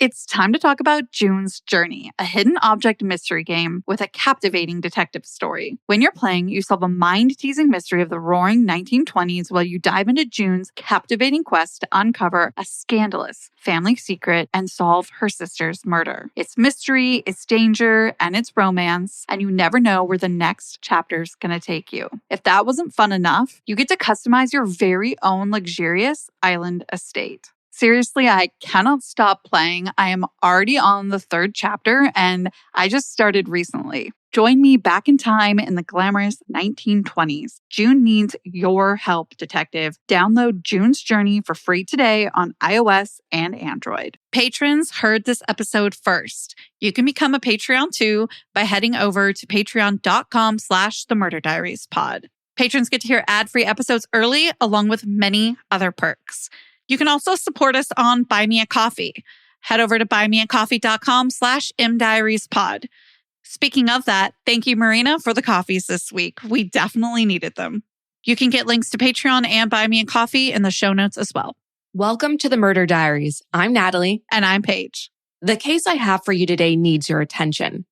It's time to talk about June's Journey, a hidden object mystery game with a captivating detective story. When you're playing, you solve a mind-teasing mystery of the roaring 1920s while you dive into June's captivating quest to uncover a scandalous family secret and solve her sister's murder. It's mystery, it's danger, and it's romance, and you never know where the next chapter's gonna take you. If that wasn't fun enough, you get to customize your very own luxurious island estate. Seriously, I cannot stop playing. I am already on the 3rd chapter, and I just started recently. Join me back in time in the glamorous 1920s. June needs your help, detective. Download June's Journey for free today on iOS and Android. Patrons heard this episode first. You can become a Patreon too by heading over to patreon.com/themurderdiariespod. Patrons get to hear ad-free episodes early, along with many other perks. You can also support us on Buy Me a Coffee. Head over to buymeacoffee.com/mdiariespod. Speaking of that, thank you, Marina, for the coffees this week. We definitely needed them. You can get links to Patreon and Buy Me a Coffee in the show notes as well. Welcome to the Murder Diaries. I'm Natalie. And I'm Paige. The case I have for you today needs your attention.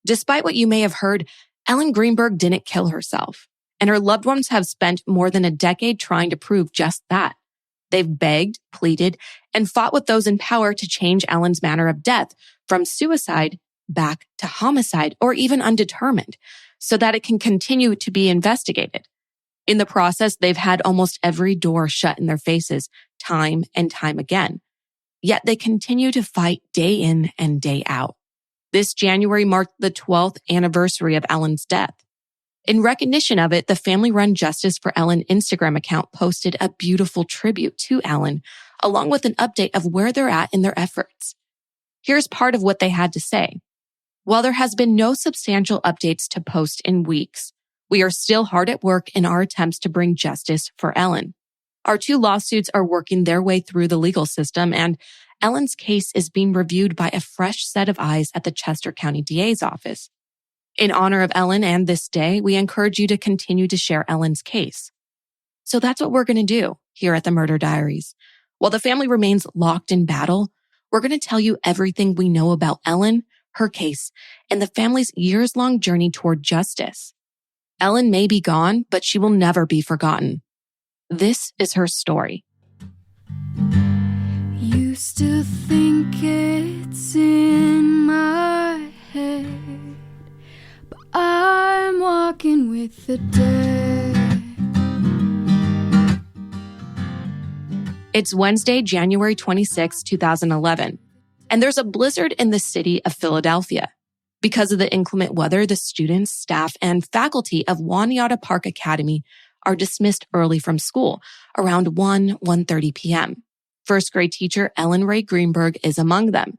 Despite what you may have heard, Ellen Greenberg didn't kill herself, and her loved ones have spent more than a decade trying to prove just that. They've begged, pleaded, and fought with those in power to change Ellen's manner of death from suicide back to homicide or even undetermined so that it can continue to be investigated. In the process, they've had almost every door shut in their faces time and time again. Yet they continue to fight day in and day out. This January marked the 12th anniversary of Ellen's death. In recognition of it, the family-run Justice for Ellen Instagram account posted a beautiful tribute to Ellen, along with an update of where they're at in their efforts. Here's part of what they had to say. While there has been no substantial updates to post in weeks, we are still hard at work in our attempts to bring justice for Ellen. Our 2 lawsuits are working their way through the legal system, and Ellen's case is being reviewed by a fresh set of eyes at the Chester County DA's office. In honor of Ellen and this day, we encourage you to continue to share Ellen's case. So that's what we're going to do here at the Murder Diaries. While the family remains locked in battle, we're going to tell you everything we know about Ellen, her case, and the family's years-long journey toward justice. Ellen may be gone, but she will never be forgotten. This is her story. Used to think it's in my head, I'm walking with the dead. It's Wednesday, January 26, 2011, and there's a blizzard in the city of Philadelphia. Because of the inclement weather, the students, staff, and faculty of Wanyata Park Academy are dismissed early from school, around 1:30 p.m. First grade teacher Ellen Greenberg is among them.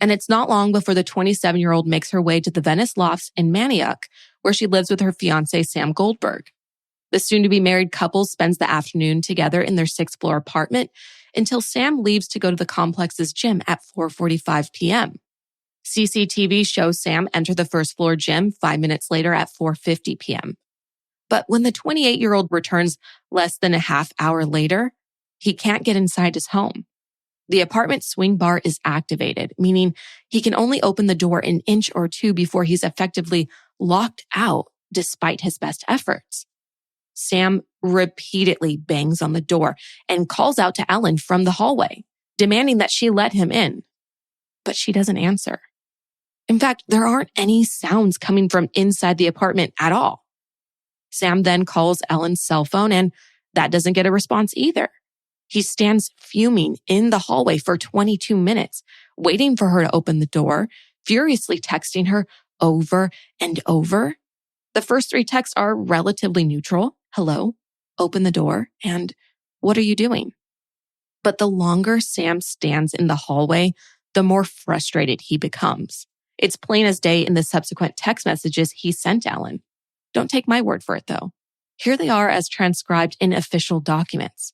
And it's not long before the 27-year-old makes her way to the Venice Lofts in Manioc, where she lives with her fiancé, Sam Goldberg. The soon-to-be married couple spends the afternoon together in their 6th-floor apartment until Sam leaves to go to the complex's gym at 4:45 p.m. CCTV shows Sam enter the first-floor gym 5 minutes later at 4:50 p.m. But when the 28-year-old returns less than a half hour later, he can't get inside his home. The apartment swing bar is activated, meaning he can only open the door an inch or two before he's effectively locked out despite his best efforts. Sam repeatedly bangs on the door and calls out to Ellen from the hallway, demanding that she let him in. But she doesn't answer. In fact, there aren't any sounds coming from inside the apartment at all. Sam then calls Ellen's cell phone, and that doesn't get a response either. He stands fuming in the hallway for 22 minutes, waiting for her to open the door, furiously texting her over and over. The first 3 texts are relatively neutral. Hello, open the door, and what are you doing? But the longer Sam stands in the hallway, the more frustrated he becomes. It's plain as day in the subsequent text messages he sent Ellen. Don't take my word for it, though. Here they are as transcribed in official documents.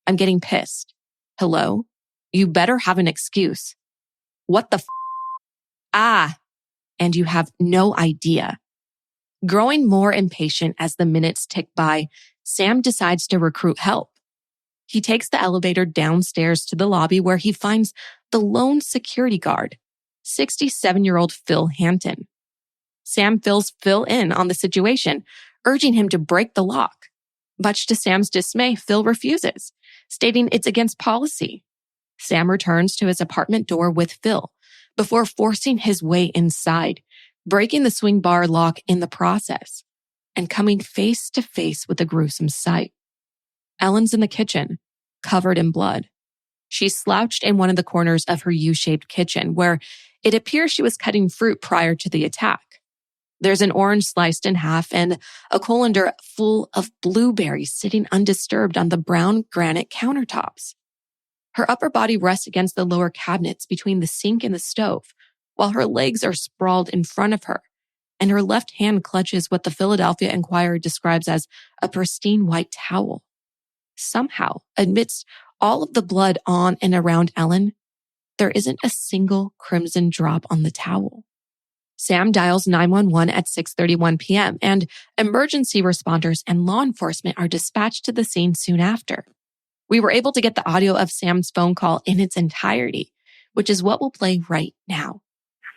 I'm getting pissed. Hello? You better have an excuse. What the and you have no idea. Growing more impatient as the minutes tick by, Sam decides to recruit help. He takes the elevator downstairs to the lobby where he finds the lone security guard, 67-year-old Phil Hampton. Sam fills Phil in on the situation, urging him to break the lock. Much to Sam's dismay, Phil refuses, stating it's against policy. Sam returns to his apartment door with Phil before forcing his way inside, breaking the swing bar lock in the process, and coming face to face with a gruesome sight. Ellen's in the kitchen, covered in blood. She's slouched in one of the corners of her U-shaped kitchen, where it appears she was cutting fruit prior to the attack. There's an orange sliced in half and a colander full of blueberries sitting undisturbed on the brown granite countertops. Her upper body rests against the lower cabinets between the sink and the stove, while her legs are sprawled in front of her, and her left hand clutches what the Philadelphia Inquirer describes as a pristine white towel. Somehow, amidst all of the blood on and around Ellen, there isn't a single crimson drop on the towel. Sam dials 911 at 6:31 p.m., and emergency responders and law enforcement are dispatched to the scene soon after. We were able to get the audio of Sam's phone call in its entirety, which is what we'll play right now.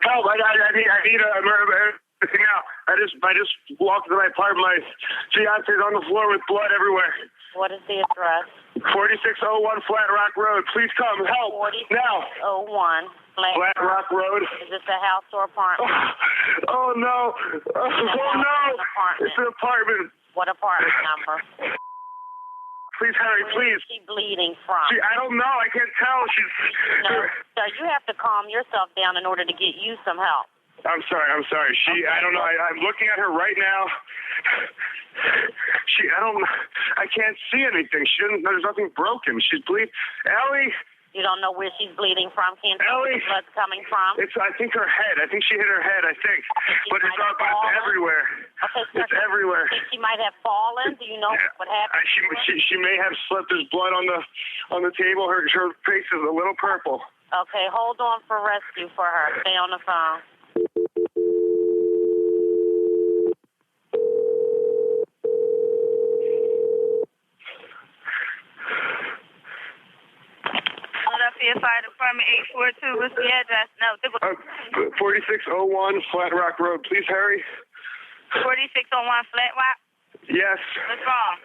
Help, I need a emergency now. I just walked into my apartment. My fiance's on the floor with blood everywhere. What is the address? 4601 Flat Rock Road. Please come. Help. 4601 Flat Rock Road. Is this a house or apartment? Oh, no. Oh, no. It's an apartment. What apartment number? Please hurry, please. Where is she bleeding from? I don't know. I can't tell. No, sir, you have to calm yourself down in order to get you some help. I'm sorry. Okay. I don't know. I'm looking at her right now. I can't see anything. There's nothing broken. She's bleeding. Ellie. You don't know where she's bleeding from? Can't see where the blood's coming from? I think her head. I think she hit her head, But it's everywhere. Okay, sir, it's everywhere. You think she might have fallen? Do you know what happened? She may have slipped. There's blood on the table. Her face is a little purple. Okay, hold on for rescue for her. Stay on the phone. Philadelphia Fire Department 842. What's the address? No. 4601 Flat Rock Road. Please hurry. 4601 Flat Rock? Yes. What's wrong?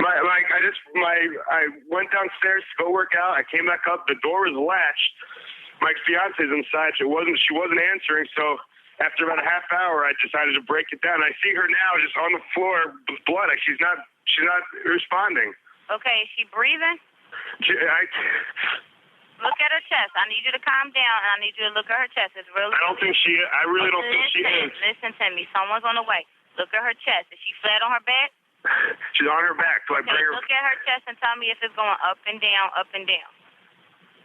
I went downstairs to go work out. I came back up. The door was latched. My fiance's inside. She wasn't answering. So after about a half hour, I decided to break it down. I see her now just on the floor with blood. She's not responding. Okay. Is she breathing? Look at her chest. I need you to calm down, and I need you to look at her chest. It's really. I really don't think she is. Listen to me. Someone's on the way. Look at her chest. Is she flat on her back? She's on her back. So I bring her. Look at her chest and tell me if it's going up and down, up and down.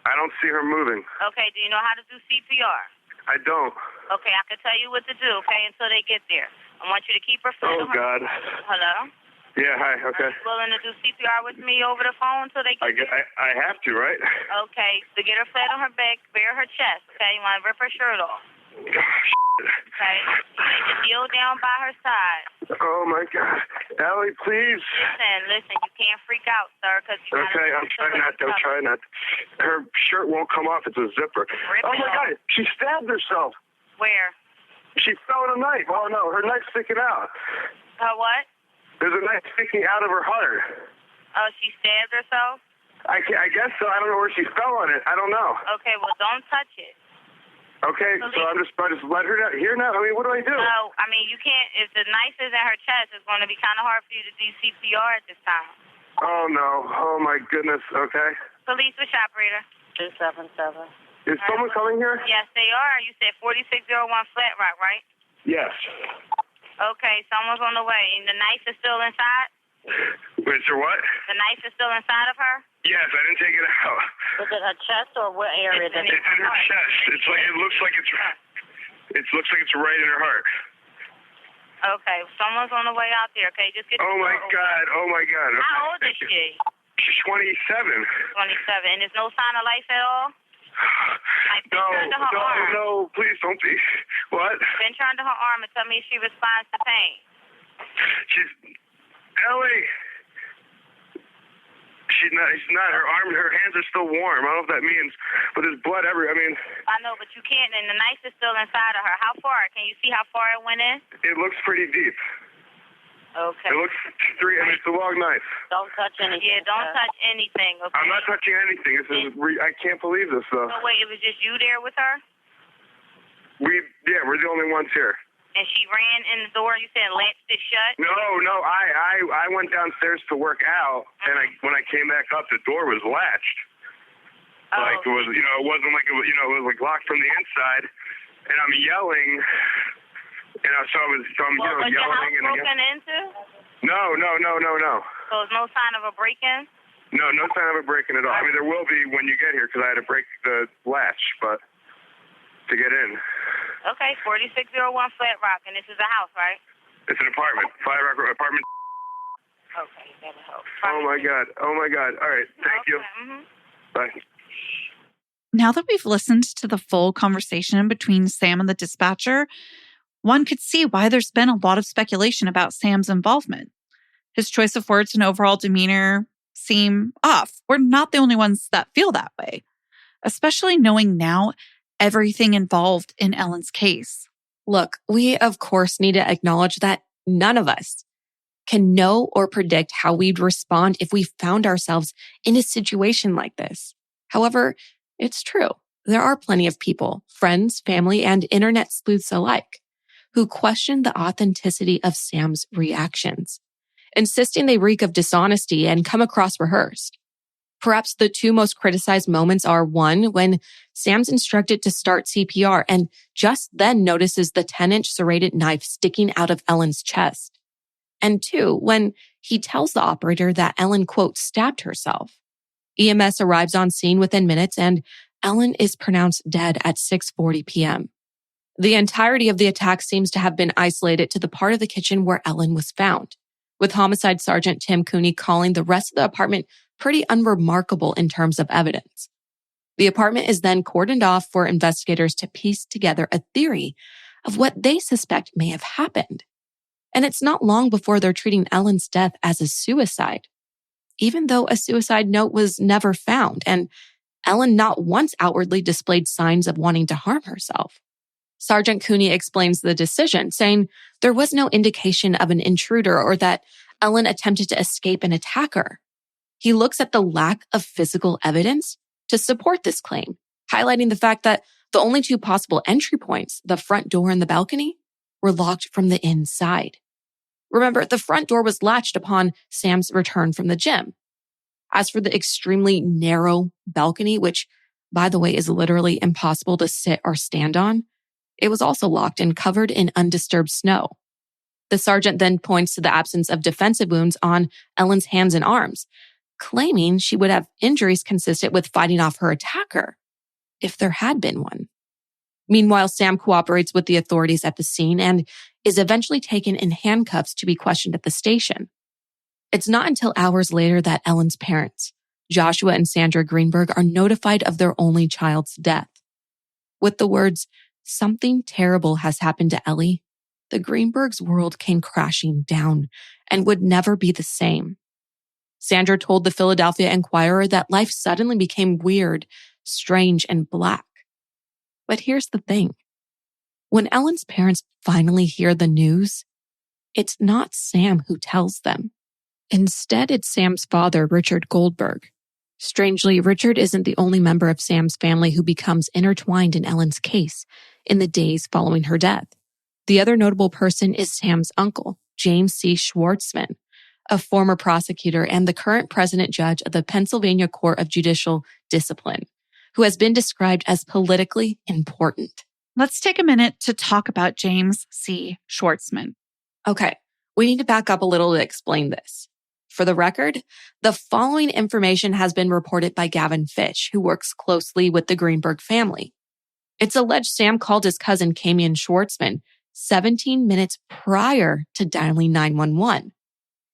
I don't see her moving. Okay. Do you know how to do CPR? I don't. Okay. I can tell you what to do. Okay, until they get there. I want you to keep her flat on her. God. Hello. Yeah, hi, okay. Are you willing to do CPR with me over the phone until they get there? I have to, right? Okay, so get her flat on her back, bare her chest, okay? You want to rip her shirt off. Okay? You need to kneel down by her side. Oh, my God. Ellie, please. Listen, you can't freak out, sir, because you Okay, I'm trying not. Her shirt won't come off. It's a zipper. Oh, my God, she stabbed herself. Where? She fell with a knife. Oh, no, her knife's sticking out. Her what? There's a knife sticking out of her heart. Oh, she stabbed herself? I guess so. I don't know where she fell on it. I don't know. Okay, well, don't touch it. Okay, so I just let her down. Here now? I mean, what do I do? No, I mean, you can't. If the knife is in her chest, it's going to be kind of hard for you to do CPR at this time. Oh, no. Oh, my goodness. Okay. Police, which operator? 277. Is someone coming here? Yes, they are. You said 4601 Flat Rock, right? Yes. Okay, someone's on the way. And the knife is still inside? Wait, so what? The knife is still inside of her? Yes, I didn't take it out. Was it her chest or what area? It's in her chest. It looks like it's right in her heart. Okay, someone's on the way out there. Okay, just get. Oh my God! Okay. How old is she? She's 27. 27, and there's no sign of life at all. No, please don't be. What? Pinch her under her arm and tell me if she responds to pain. Ellie. she's not. Her hands are still warm. I don't know what that means, but there's blood everywhere. I know, but you can't, and the knife is still inside of her. How far? Can you see how far it went in? It looks pretty deep. Okay. It looks it's a long knife. Don't touch anything. Yeah, don't touch anything, okay? I'm not touching anything. I can't believe this, though. So wait, it was just you there with her? We're the only ones here. And she ran in the door, you said latched it shut? No, I went downstairs to work out, and when I came back up, the door was latched. Oh. Like, it was, it wasn't like, it was like locked from the inside, and I'm yelling, so I'm was yelling. your house broken into? No. So there's no sign of a break-in? No sign of a break-in at all. There will be when you get here, because I had to break the latch, but to get in. Okay, 4601 Flat Rock, and this is a house, right? It's an apartment. Flat Rock apartment. Okay, that'll help. Oh my God. All right, thank you. Mm-hmm. Bye. Now that we've listened to the full conversation between Sam and the dispatcher, one could see why there's been a lot of speculation about Sam's involvement. His choice of words and overall demeanor seem off. We're not the only ones that feel that way, especially knowing now everything involved in Ellen's case. Look, we of course need to acknowledge that none of us can know or predict how we'd respond if we found ourselves in a situation like this. However, it's true. There are plenty of people, friends, family, and internet sleuths alike, who question the authenticity of Sam's reactions, insisting they reek of dishonesty and come across rehearsed. Perhaps the two most criticized moments are, one, when Sam's instructed to start CPR and just then notices the 10-inch serrated knife sticking out of Ellen's chest. And two, when he tells the operator that Ellen, quote, stabbed herself. EMS arrives on scene within minutes and Ellen is pronounced dead at 6:40 p.m. The entirety of the attack seems to have been isolated to the part of the kitchen where Ellen was found, with Homicide Sergeant Tim Cooney calling the rest of the apartment pretty unremarkable in terms of evidence. The apartment is then cordoned off for investigators to piece together a theory of what they suspect may have happened. And it's not long before they're treating Ellen's death as a suicide, even though a suicide note was never found and Ellen not once outwardly displayed signs of wanting to harm herself. Sergeant Cooney explains the decision, saying there was no indication of an intruder or that Ellen attempted to escape an attacker. He looks at the lack of physical evidence to support this claim, highlighting the fact that the only two possible entry points, the front door and the balcony, were locked from the inside. Remember, the front door was latched upon Sam's return from the gym. As for the extremely narrow balcony, which, by the way, is literally impossible to sit or stand on, it was also locked and covered in undisturbed snow. The sergeant then points to the absence of defensive wounds on Ellen's hands and arms, claiming she would have injuries consistent with fighting off her attacker, if there had been one. Meanwhile, Sam cooperates with the authorities at the scene and is eventually taken in handcuffs to be questioned at the station. It's not until hours later that Ellen's parents, Joshua and Sandra Greenberg, are notified of their only child's death. With the words, "Something terrible has happened to Ellie," the Greenbergs' world came crashing down and would never be the same. Sandra told the Philadelphia Inquirer that life suddenly became weird, strange, and black. But here's the thing. When Ellen's parents finally hear the news, it's not Sam who tells them. Instead, it's Sam's father, Richard Goldberg. Strangely, Richard isn't the only member of Sam's family who becomes intertwined in Ellen's case in the days following her death. The other notable person is Sam's uncle, James C. Schwartzman, a former prosecutor and the current president judge of the Pennsylvania Court of Judicial Discipline, who has been described as politically important. Let's take a minute to talk about James C. Schwartzman. Okay, we need to back up a little to explain this. For the record, the following information has been reported by Gavin Fish, who works closely with the Greenberg family. It's alleged Sam called his cousin Kamian Schwartzman 17 minutes prior to dialing 911.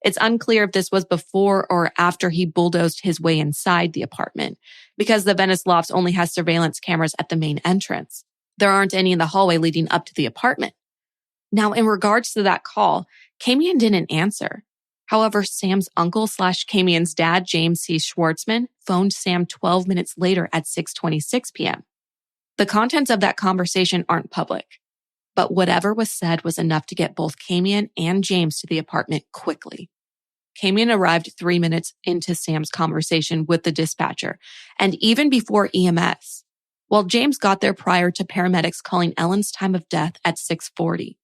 It's unclear if this was before or after he bulldozed his way inside the apartment, because the Venice Lofts only has surveillance cameras at the main entrance. There aren't any in the hallway leading up to the apartment. Now, in regards to that call, Kamian didn't answer. However, Sam's uncle/Camian's dad, James C. Schwartzman, phoned Sam 12 minutes later at 6:26 p.m. The contents of that conversation aren't public, but whatever was said was enough to get both Camian and James to the apartment quickly. Camian arrived 3 minutes into Sam's conversation with the dispatcher, and even before EMS, while James got there prior to paramedics calling Ellen's time of death at 6:40.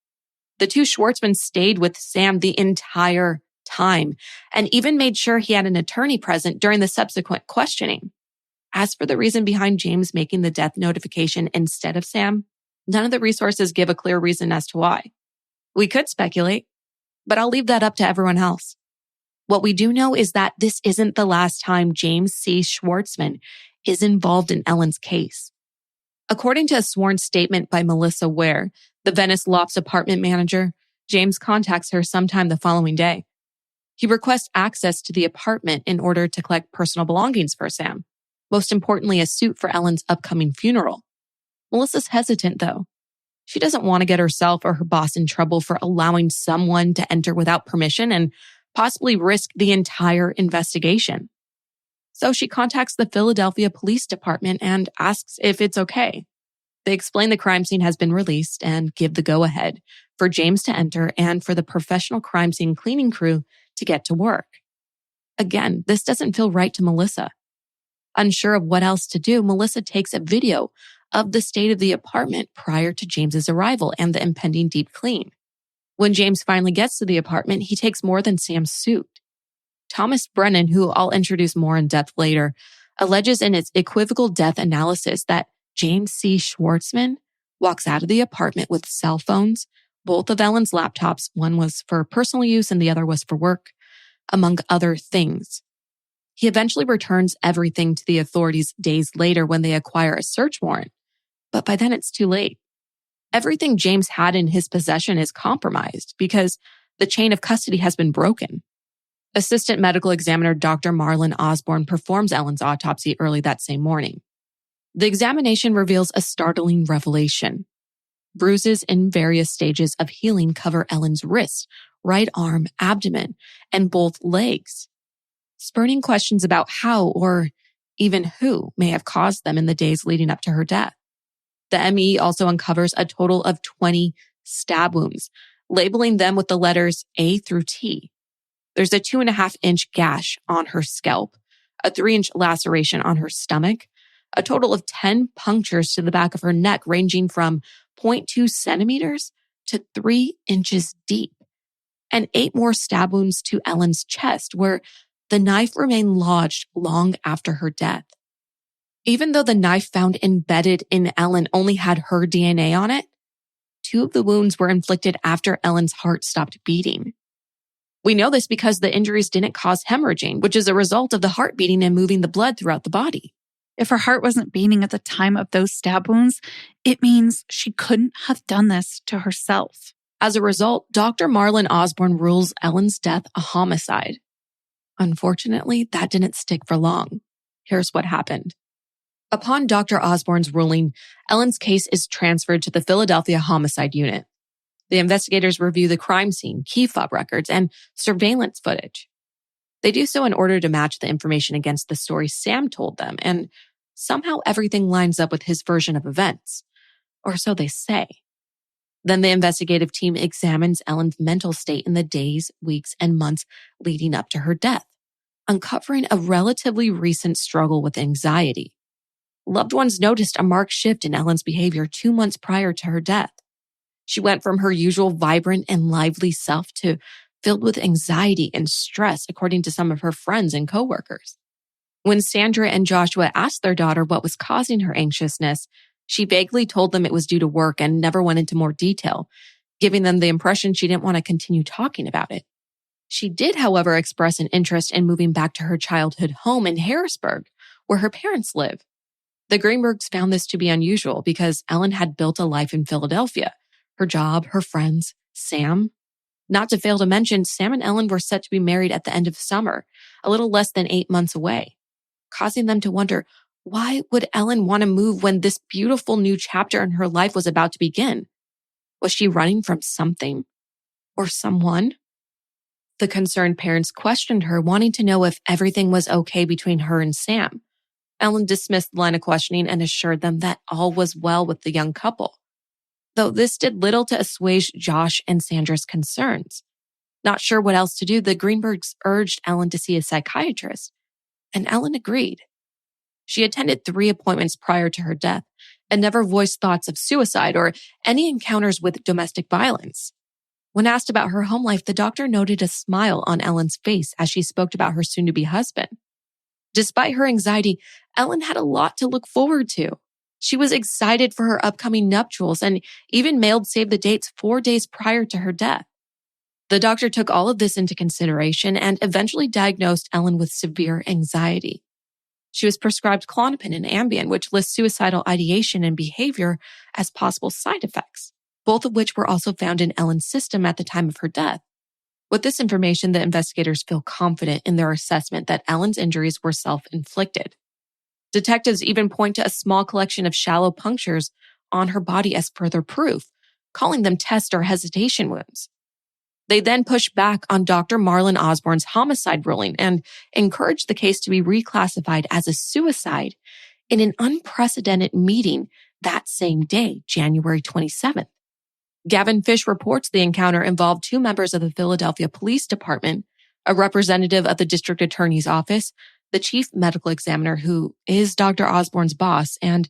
The two Schwartzmans stayed with Sam the entire time and even made sure he had an attorney present during the subsequent questioning. As for the reason behind James making the death notification instead of Sam, none of the resources give a clear reason as to why. We could speculate, but I'll leave that up to everyone else. What we do know is that this isn't the last time James C. Schwartzman is involved in Ellen's case. According to a sworn statement by Melissa Ware, the Venice Lofts apartment manager, James contacts her sometime the following day. He requests access to the apartment in order to collect personal belongings for Sam, most importantly, a suit for Ellen's upcoming funeral. Melissa's hesitant, though. She doesn't want to get herself or her boss in trouble for allowing someone to enter without permission and possibly risk the entire investigation. So she contacts the Philadelphia Police Department and asks if it's okay. They explain the crime scene has been released and give the go-ahead for James to enter and for the professional crime scene cleaning crew to get to work. Again, this doesn't feel right to Melissa. Unsure of what else to do, Melissa takes a video of the state of the apartment prior to James's arrival and the impending deep clean. When James finally gets to the apartment, he takes more than Sam's suit. Thomas Brennan, who I'll introduce more in depth later, alleges in its equivocal death analysis that James C. Schwartzman walks out of the apartment with cell phones, both of Ellen's laptops. One was for personal use and the other was for work, among other things. He eventually returns everything to the authorities days later when they acquire a search warrant. But by then it's too late. Everything James had in his possession is compromised because the chain of custody has been broken. Assistant medical examiner Dr. Marlon Osborne performs Ellen's autopsy early that same morning. The examination reveals a startling revelation. Bruises in various stages of healing cover Ellen's wrist, right arm, abdomen, and both legs, spurning questions about how or even who may have caused them in the days leading up to her death. The ME also uncovers a total of 20 stab wounds, labeling them with the letters A through T. There's a 2.5-inch gash on her scalp, a 3-inch laceration on her stomach, a total of 10 punctures to the back of her neck ranging from 0.2 centimeters to 3 inches deep, and 8 more stab wounds to Ellen's chest where the knife remained lodged long after her death. Even though the knife found embedded in Ellen only had her DNA on it, 2 of the wounds were inflicted after Ellen's heart stopped beating. We know this because the injuries didn't cause hemorrhaging, which is a result of the heart beating and moving the blood throughout the body. If her heart wasn't beating at the time of those stab wounds, it means she couldn't have done this to herself. As a result, Dr. Marlon Osborne rules Ellen's death a homicide. Unfortunately, that didn't stick for long. Here's what happened. Upon Dr. Osborne's ruling, Ellen's case is transferred to the Philadelphia Homicide Unit. The investigators review the crime scene, key fob records, and surveillance footage. They do so in order to match the information against the story Sam told them, and somehow everything lines up with his version of events. Or so they say. Then the investigative team examines Ellen's mental state in the days, weeks, and months leading up to her death, uncovering a relatively recent struggle with anxiety. Loved ones noticed a marked shift in Ellen's behavior 2 months prior to her death. She went from her usual vibrant and lively self to filled with anxiety and stress, according to some of her friends and coworkers. When Sandra and Joshua asked their daughter what was causing her anxiousness, she vaguely told them it was due to work and never went into more detail, giving them the impression she didn't want to continue talking about it. She did, however, express an interest in moving back to her childhood home in Harrisburg, where her parents live. The Greenbergs found this to be unusual because Ellen had built a life in Philadelphia. Her job, her friends, Sam. Not to fail to mention, Sam and Ellen were set to be married at the end of summer, a little less than 8 months away, causing them to wonder, why would Ellen want to move when this beautiful new chapter in her life was about to begin? Was she running from something or someone? The concerned parents questioned her, wanting to know if everything was okay between her and Sam. Ellen dismissed the line of questioning and assured them that all was well with the young couple. Though this did little to assuage Josh and Sandra's concerns. Not sure what else to do, the Greenbergs urged Ellen to see a psychiatrist, and Ellen agreed. She attended 3 appointments prior to her death and never voiced thoughts of suicide or any encounters with domestic violence. When asked about her home life, the doctor noted a smile on Ellen's face as she spoke about her soon-to-be husband. Despite her anxiety, Ellen had a lot to look forward to. She was excited for her upcoming nuptials and even mailed save the dates 4 days prior to her death. The doctor took all of this into consideration and eventually diagnosed Ellen with severe anxiety. She was prescribed Klonopin and Ambien, which lists suicidal ideation and behavior as possible side effects, both of which were also found in Ellen's system at the time of her death. With this information, the investigators feel confident in their assessment that Ellen's injuries were self-inflicted. Detectives even point to a small collection of shallow punctures on her body as further proof, calling them test or hesitation wounds. They then push back on Dr. Marlon Osborne's homicide ruling and encourage the case to be reclassified as a suicide in an unprecedented meeting that same day, January 27th. Gavin Fish reports the encounter involved 2 members of the Philadelphia Police Department, a representative of the district attorney's office, the chief medical examiner, who is Dr. Osborne's boss, and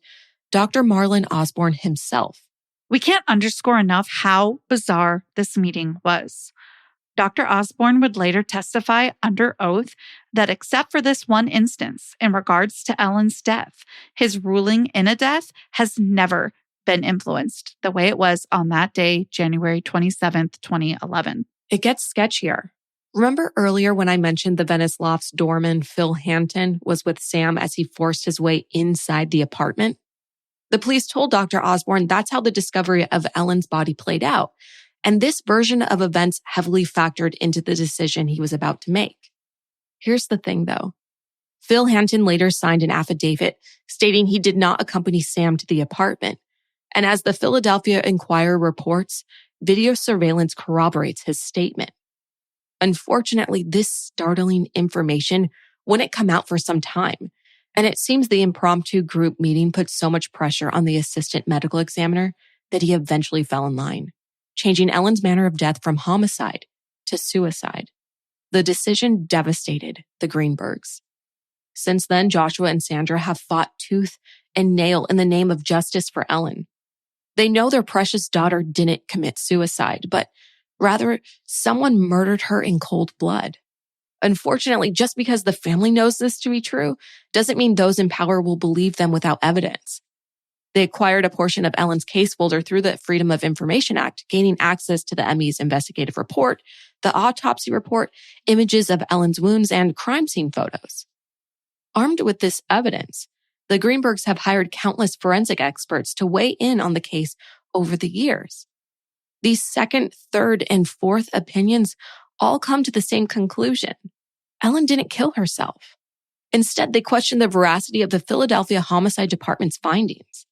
Dr. Marlon Osborne himself. We can't underscore enough how bizarre this meeting was. Dr. Osborne would later testify under oath that except for this one instance in regards to Ellen's death, his ruling in a death has never been influenced the way it was on that day, January 27th, 2011. It gets sketchier. Remember earlier when I mentioned the Venice Lofts doorman, Phil Hanton, was with Sam as he forced his way inside the apartment? The police told Dr. Osborne that's how the discovery of Ellen's body played out, and this version of events heavily factored into the decision he was about to make. Here's the thing, though. Phil Hanton later signed an affidavit stating he did not accompany Sam to the apartment, and as the Philadelphia Inquirer reports, video surveillance corroborates his statement. Unfortunately, this startling information wouldn't come out for some time, and it seems the impromptu group meeting put so much pressure on the assistant medical examiner that he eventually fell in line, changing Ellen's manner of death from homicide to suicide. The decision devastated the Greenbergs. Since then, Joshua and Sandra have fought tooth and nail in the name of justice for Ellen. They know their precious daughter didn't commit suicide, but rather someone murdered her in cold blood. Unfortunately, just because the family knows this to be true doesn't mean those in power will believe them without evidence. They acquired a portion of Ellen's case folder through the Freedom of Information Act, gaining access to the ME's investigative report, the autopsy report, images of Ellen's wounds, and crime scene photos. Armed with this evidence, the Greenbergs have hired countless forensic experts to weigh in on the case over the years. These second, third, and fourth opinions all come to the same conclusion. Ellen didn't kill herself. Instead, they question the veracity of the Philadelphia Homicide Department's findings.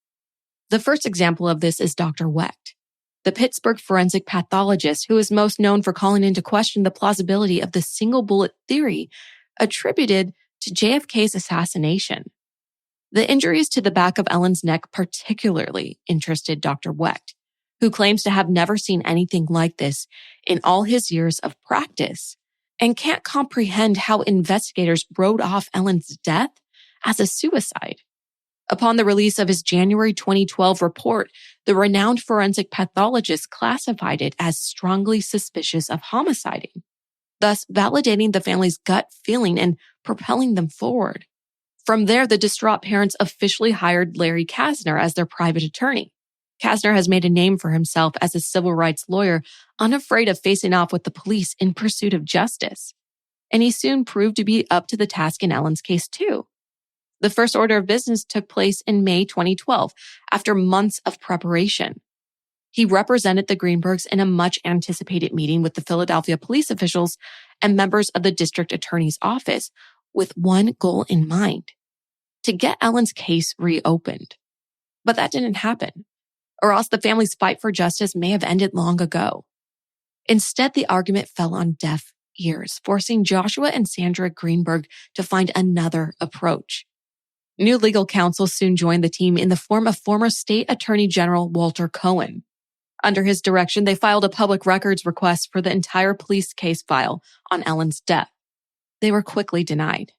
The first example of this is Dr. Wecht, the Pittsburgh forensic pathologist who is most known for calling into question the plausibility of the single bullet theory attributed to JFK's assassination. The injuries to the back of Ellen's neck particularly interested Dr. Wecht, who claims to have never seen anything like this in all his years of practice and can't comprehend how investigators wrote off Ellen's death as a suicide. Upon the release of his January 2012 report, the renowned forensic pathologist classified it as strongly suspicious of homiciding, thus validating the family's gut feeling and propelling them forward. From there, the distraught parents officially hired Larry Kasner as their private attorney. Kasner has made a name for himself as a civil rights lawyer, unafraid of facing off with the police in pursuit of justice. And he soon proved to be up to the task in Ellen's case, too. The first order of business took place in May 2012, after months of preparation. He represented the Greenbergs in a much-anticipated meeting with the Philadelphia police officials and members of the district attorney's office, with one goal in mind: to get Ellen's case reopened. But that didn't happen, or else the family's fight for justice may have ended long ago. Instead, the argument fell on deaf years, forcing Joshua and Sandra Greenberg to find another approach. New legal counsel soon joined the team in the form of former State Attorney General Walter Cohen. Under his direction, they filed a public records request for the entire police case file on Ellen's death. They were quickly denied.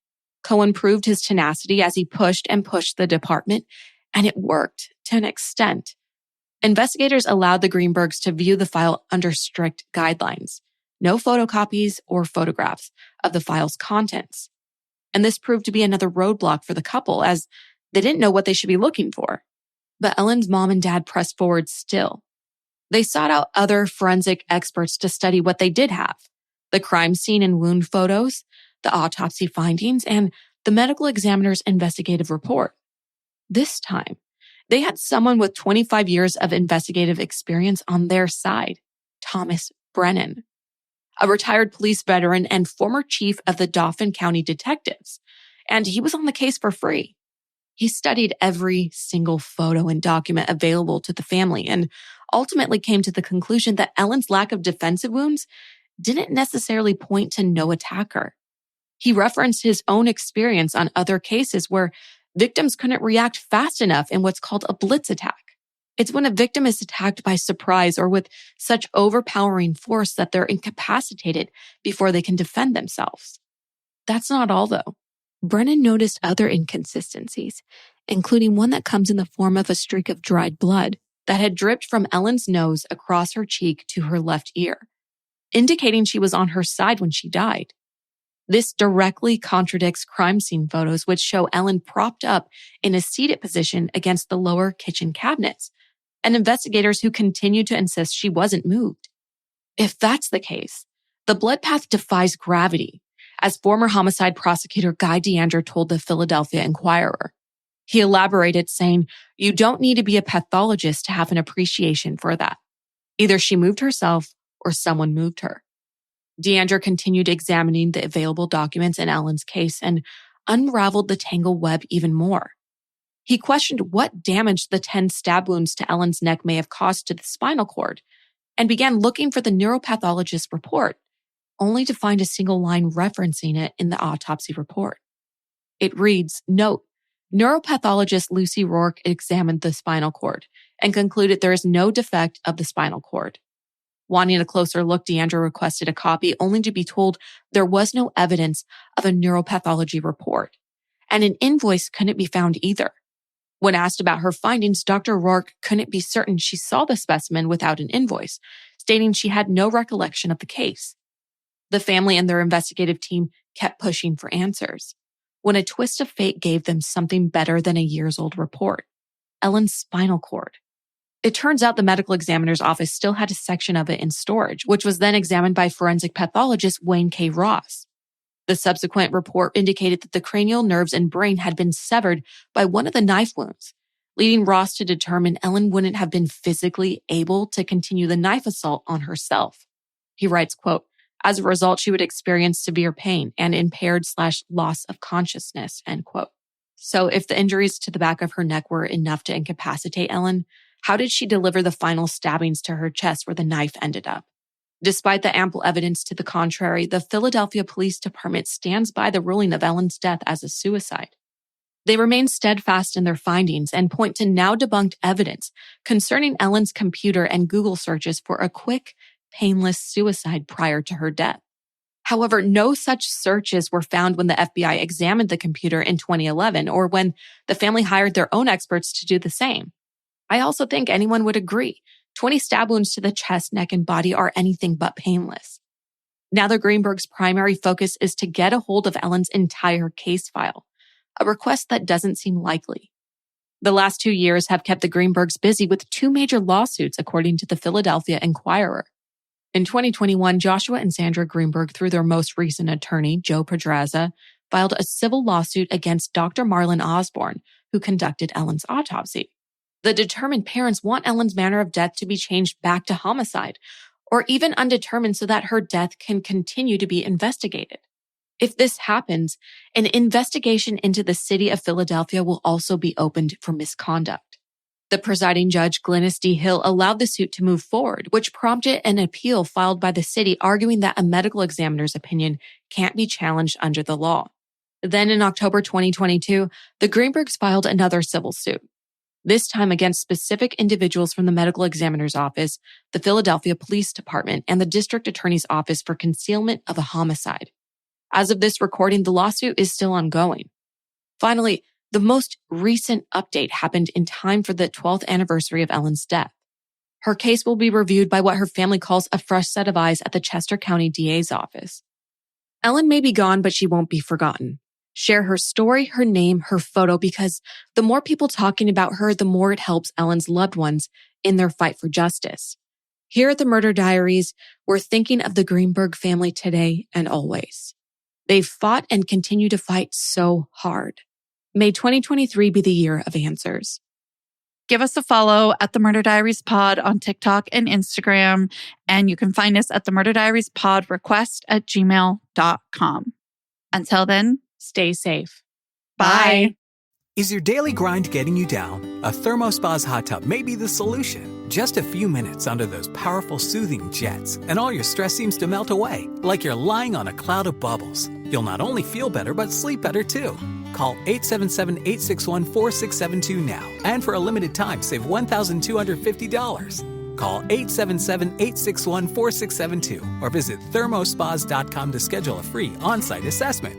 Cohen proved his tenacity as he pushed and pushed the department, and it worked to an extent. Investigators allowed the Greenbergs to view the file under strict guidelines. No photocopies or photographs of the file's contents. And this proved to be another roadblock for the couple, as they didn't know what they should be looking for. But Ellen's mom and dad pressed forward still. They sought out other forensic experts to study what they did have: the crime scene and wound photos, the autopsy findings, and the medical examiner's investigative report. This time, they had someone with 25 years of investigative experience on their side, Thomas Brennan, a retired police veteran and former chief of the Dauphin County Detectives, and he was on the case for free. He studied every single photo and document available to the family and ultimately came to the conclusion that Ellen's lack of defensive wounds didn't necessarily point to no attacker. He referenced his own experience on other cases where victims couldn't react fast enough in what's called a blitz attack. It's when a victim is attacked by surprise or with such overpowering force that they're incapacitated before they can defend themselves. That's not all, though. Brennan noticed other inconsistencies, including one that comes in the form of a streak of dried blood that had dripped from Ellen's nose across her cheek to her left ear, indicating she was on her side when she died. This directly contradicts crime scene photos, which show Ellen propped up in a seated position against the lower kitchen cabinets, and investigators who continue to insist she wasn't moved. If that's the case, the blood path defies gravity, as former homicide prosecutor Guy DeAndre told the Philadelphia Inquirer. He elaborated, saying, "You don't need to be a pathologist to have an appreciation for that. Either she moved herself or someone moved her." DeAndre continued examining the available documents in Ellen's case and unraveled the tangled web even more. He questioned what damage the 10 stab wounds to Ellen's neck may have caused to the spinal cord and began looking for the neuropathologist's report, only to find a single line referencing it in the autopsy report. It reads, "Note, neuropathologist Lucy Rourke examined the spinal cord and concluded there is no defect of the spinal cord." Wanting a closer look, DeAndre requested a copy, only to be told there was no evidence of a neuropathology report, and an invoice couldn't be found either. When asked about her findings, Dr. Rourke couldn't be certain she saw the specimen without an invoice, stating she had no recollection of the case. The family and their investigative team kept pushing for answers, when a twist of fate gave them something better than a years-old report: Ellen's spinal cord. It turns out the medical examiner's office still had a section of it in storage, which was then examined by forensic pathologist Wayne K. Ross. The subsequent report indicated that the cranial nerves and brain had been severed by one of the knife wounds, leading Ross to determine Ellen wouldn't have been physically able to continue the knife assault on herself. He writes, quote, "As a result, she would experience severe pain and impaired/loss of consciousness," end quote. So if the injuries to the back of her neck were enough to incapacitate Ellen, how did she deliver the final stabbings to her chest where the knife ended up? Despite the ample evidence to the contrary, the Philadelphia Police Department stands by the ruling of Ellen's death as a suicide. They remain steadfast in their findings and point to now debunked evidence concerning Ellen's computer and Google searches for a quick, painless suicide prior to her death. However, no such searches were found when the FBI examined the computer in 2011 or when the family hired their own experts to do the same. I also think anyone would agree 20 stab wounds to the chest, neck, and body are anything but painless. Now the Greenbergs' primary focus is to get a hold of Ellen's entire case file, a request that doesn't seem likely. The last 2 years have kept the Greenbergs busy with 2 major lawsuits, according to the Philadelphia Inquirer. In 2021, Joshua and Sandra Greenberg, through their most recent attorney, Joe Pedraza, filed a civil lawsuit against Dr. Marlon Osborne, who conducted Ellen's autopsy. The determined parents want Ellen's manner of death to be changed back to homicide, or even undetermined so that her death can continue to be investigated. If this happens, an investigation into the city of Philadelphia will also be opened for misconduct. The presiding judge, Glynis D. Hill, allowed the suit to move forward, which prompted an appeal filed by the city arguing that a medical examiner's opinion can't be challenged under the law. Then in October 2022, the Greenbergs filed another civil suit, this time against specific individuals from the medical examiner's office, the Philadelphia Police Department, and the district attorney's office for concealment of a homicide. As of this recording, the lawsuit is still ongoing. Finally, the most recent update happened in time for the 12th anniversary of Ellen's death. Her case will be reviewed by what her family calls a fresh set of eyes at the Chester County DA's office. Ellen may be gone, but she won't be forgotten. Share her story, her name, her photo, because the more people talking about her, the more it helps Ellen's loved ones in their fight for justice. Here at the Murder Diaries, we're thinking of the Greenberg family today and always. They've fought and continue to fight so hard. May 2023 be the year of answers. Give us a follow at the Murder Diaries Pod on TikTok and Instagram, and you can find us at the Murder Diaries Pod request@gmail.com. Until then, Stay safe. bye. Is your daily grind getting you down? A ThermoSpa's hot tub may be the solution. Just a few minutes under those powerful soothing jets, and all your stress seems to melt away, like you're lying on a cloud of bubbles. You'll not only feel better, but sleep better too. Call 877-861-4672 now, and for a limited time, save $1,250. Call 877-861-4672 or visit thermospas.com to schedule a free on-site assessment.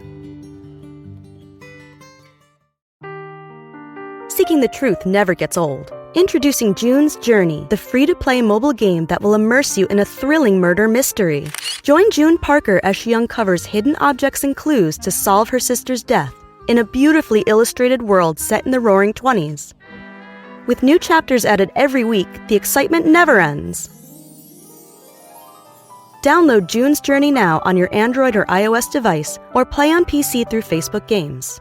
Seeking the truth never gets old. Introducing June's Journey, the free-to-play mobile game that will immerse you in a thrilling murder mystery. Join June Parker as she uncovers hidden objects and clues to solve her sister's death in a beautifully illustrated world set in the Roaring '20s. With new chapters added every week, the excitement never ends. Download June's Journey now on your Android or iOS device, or play on PC through Facebook Games.